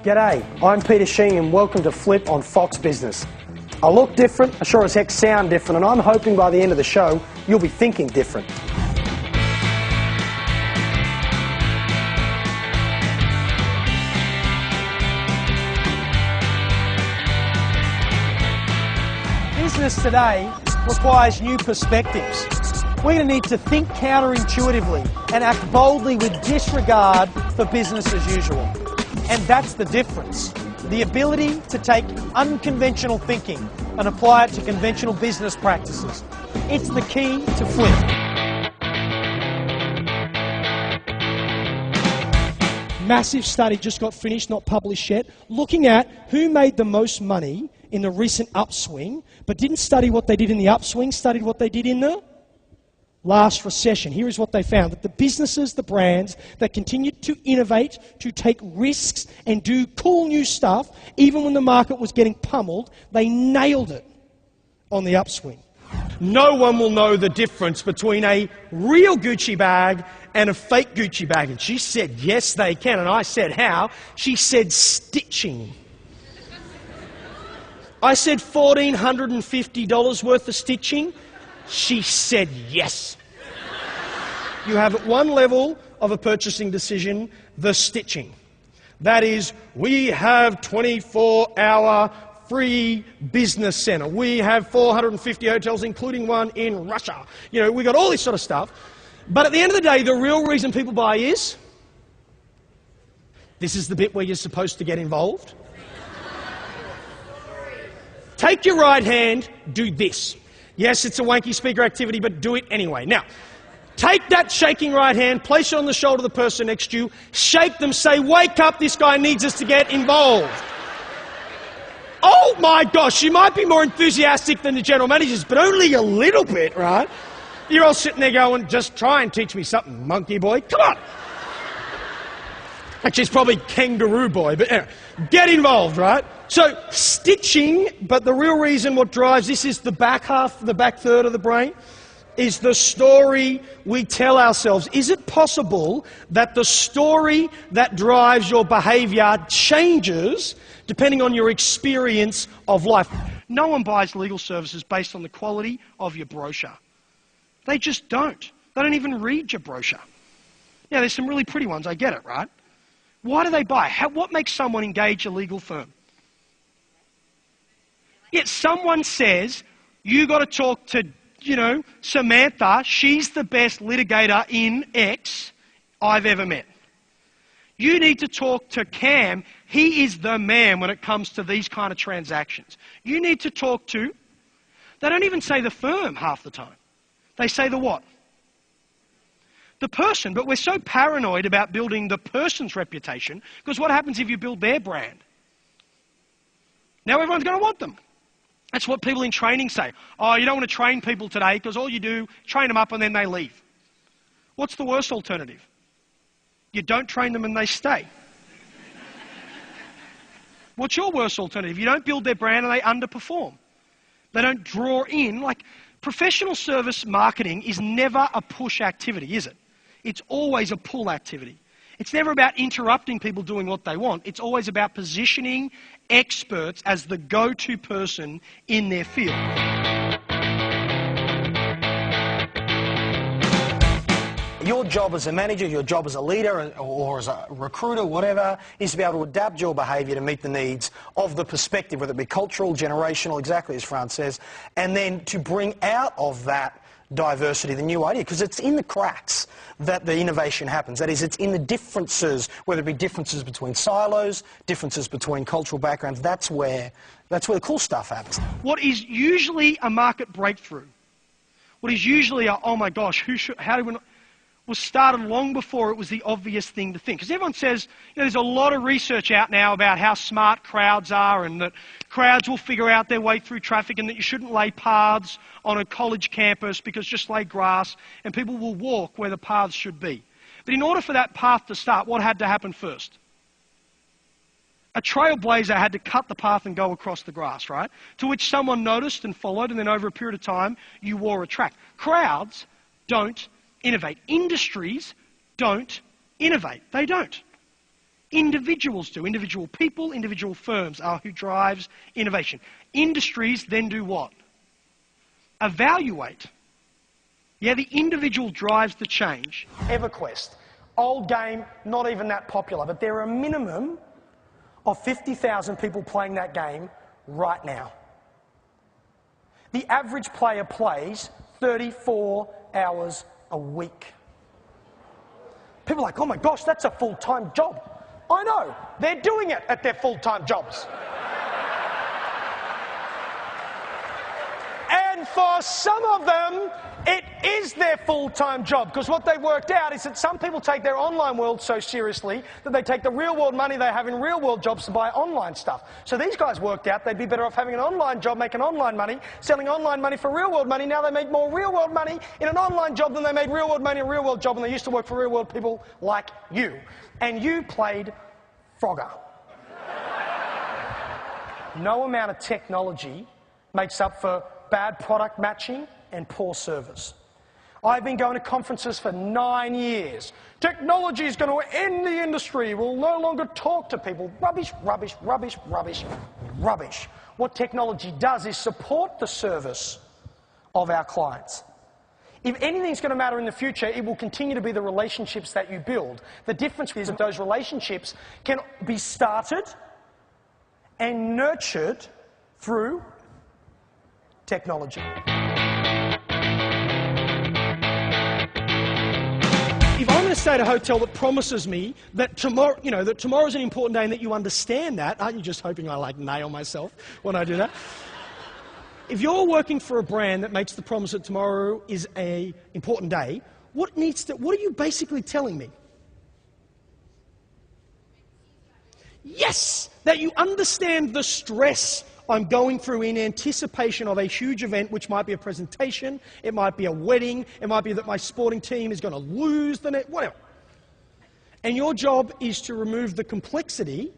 G'day, I'm Peter Sheahan. Welcome to Flip on Fox Business. I look different, I sure as heck sound different, and I'm hoping by the end of the show you'll be thinking different. Business today requires new perspectives. We're going to need to think counterintuitively and act boldly with disregard for business as usual. And that's the difference. The ability to take unconventional thinking and apply it to conventional business practices. It's the key to Flip. Massive study just got finished, not published yet, looking at who made the most money in the recent upswing, but didn't study what they did in the upswing, studied what they did in the last recession. Here is what they found, that the businesses, the brands that continued to innovate, to take risks and do cool new stuff, even when the market was getting pummeled, they nailed it on the upswing. No one will know the difference between a real Gucci bag and a fake Gucci bag. And she said, yes, they can. And I said, how? She said, stitching. I said, $1,450 worth of stitching. She said yes. You have at one level of a purchasing decision, the stitching. That is, we have 24-hour free business center. We have 450 hotels, including one in Russia. You know, we got all this sort of stuff. But at the end of the day, the real reason people buy is, this is the bit where you're supposed to get involved. Take your right hand, do this. Yes, it's a wanky speaker activity, but do it anyway. Now, take that shaking right hand, place it on the shoulder of the person next to you, shake them, say, wake up, this guy needs us to get involved. Oh my gosh, you might be more enthusiastic than the general managers, but only a little bit, right? You're all sitting there going, just try and teach me something, monkey boy, come on. Actually, it's probably kangaroo boy, but anyway, get involved, right? So, stitching, but the real reason what drives this is the back half, the back third of the brain, is the story we tell ourselves. Is it possible that the story that drives your behaviour changes depending on your experience of life? No one buys legal services based on the quality of your brochure. They just don't. They don't even read your brochure. Yeah, there's some really pretty ones, I get it, right? Why do they buy? What makes someone engage a legal firm? Yet someone says, you got to talk to, Samantha, she's the best litigator in X I've ever met. You need to talk to Cam, he is the man when it comes to these kind of transactions. You need to talk to, they don't even say the firm half the time. They say the what? The person, but we're so paranoid about building the person's reputation, because what happens if you build their brand? Now everyone's going to want them. That's what people in training say. Oh, you don't want to train people today because all you do, train them up and then they leave. What's the worst alternative? You don't train them and they stay. What's your worst alternative? You don't build their brand and they underperform. They don't draw in. Like, professional service marketing is never a push activity, is it? It's always a pull activity. It's never about interrupting people doing what they want. It's always about positioning experts as the go-to person in their field. Your job as a manager, your job as a leader or as a recruiter, whatever, is to be able to adapt your behaviour to meet the needs of the perspective, whether it be cultural, generational, exactly as Fran says, and then to bring out of that diversity, the new idea, because it's in the cracks that the innovation happens. That is, it's in the differences, whether it be differences between silos, differences between cultural backgrounds. That's where the cool stuff happens. What is usually a market breakthrough, what is usually a, oh my gosh, how do we not, was started long before it was the obvious thing to think. Because everyone says, there's a lot of research out now about how smart crowds are and that crowds will figure out their way through traffic and that you shouldn't lay paths on a college campus because just lay grass and people will walk where the paths should be. But in order for that path to start, what had to happen first? A trailblazer had to cut the path and go across the grass, right? To which someone noticed and followed, and then over a period of time, you wore a track. Crowds don't innovate. Industries don't innovate. They don't. Individuals do. Individual people, individual firms are who drives innovation. Industries then do what? Evaluate. Yeah, the individual drives the change. EverQuest. Old game, not even that popular, but there are a minimum of 50,000 people playing that game right now. The average player plays 34 hours a week. People are like, oh my gosh, that's a full-time job. I know, they're doing it at their full-time jobs. And for some of them, it is their full-time job, because what they worked out is that some people take their online world so seriously that they take the real-world money they have in real-world jobs to buy online stuff. So these guys worked out they'd be better off having an online job, making online money, selling online money for real-world money. Now they make more real-world money in an online job than they made real-world money in a real-world job when they used to work for real-world people like you. And you played Frogger. No amount of technology makes up for bad product matching and poor service. I've been going to conferences for 9 years. Technology is going to end the industry. We'll no longer talk to people. Rubbish, rubbish, rubbish, rubbish, rubbish. What technology does is support the service of our clients. If anything's going to matter in the future, it will continue to be the relationships that you build. The difference is that those relationships can be started and nurtured through technology. If I'm going to stay at a hotel that promises me that tomorrow, that tomorrow's an important day and that you understand that, aren't you just hoping I nail myself when I do that? If you're working for a brand that makes the promise that tomorrow is an important day, what are you basically telling me? Yes, that you understand the stress I'm going through in anticipation of a huge event, which might be a presentation, it might be a wedding, it might be that my sporting team is going to lose the net, whatever. And your job is to remove the complexity,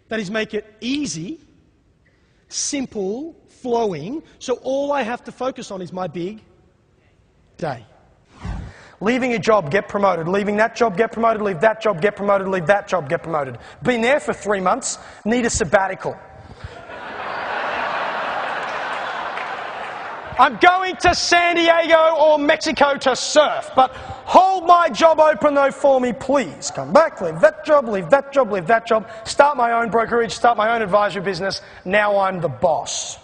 that is, make it easy, simple, flowing, so all I have to focus on is my big day. Leaving a job, get promoted. Leaving that job, get promoted. Leave that job, get promoted. Leave that job, get promoted. Been there for 3 months, need a sabbatical. I'm going to San Diego or Mexico to surf, but hold my job open though for me, please. Come back, leave that job, leave that job, leave that job. Start my own brokerage, start my own advisory business. Now I'm the boss.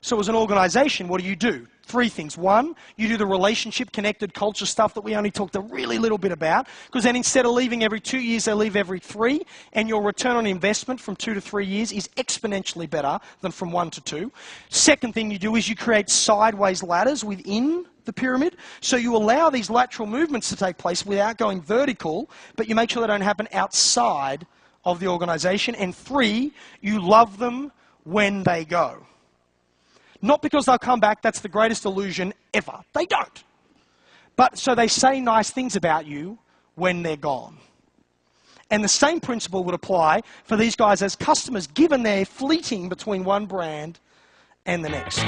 So as an organisation, what do? 3 things. 1, you do the relationship-connected culture stuff that we only talked a really little bit about, because then instead of leaving every 2 years, they leave every 3, and your return on investment from 2 to 3 years is exponentially better than from 1 to 2. Second thing you do is you create sideways ladders within the pyramid, so you allow these lateral movements to take place without going vertical, but you make sure they don't happen outside of the organisation. And 3, you love them when they go. Not because they'll come back, that's the greatest illusion ever. They don't. But so they say nice things about you when they're gone. And the same principle would apply for these guys as customers, given they're fleeting between one brand and the next.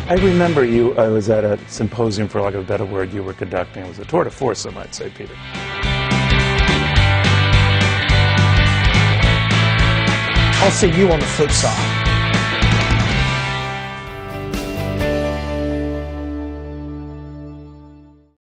I remember I was at a symposium, for lack of a better word, you were conducting. It was a tour de force, I might say, Peter. I'll see you on the flip side.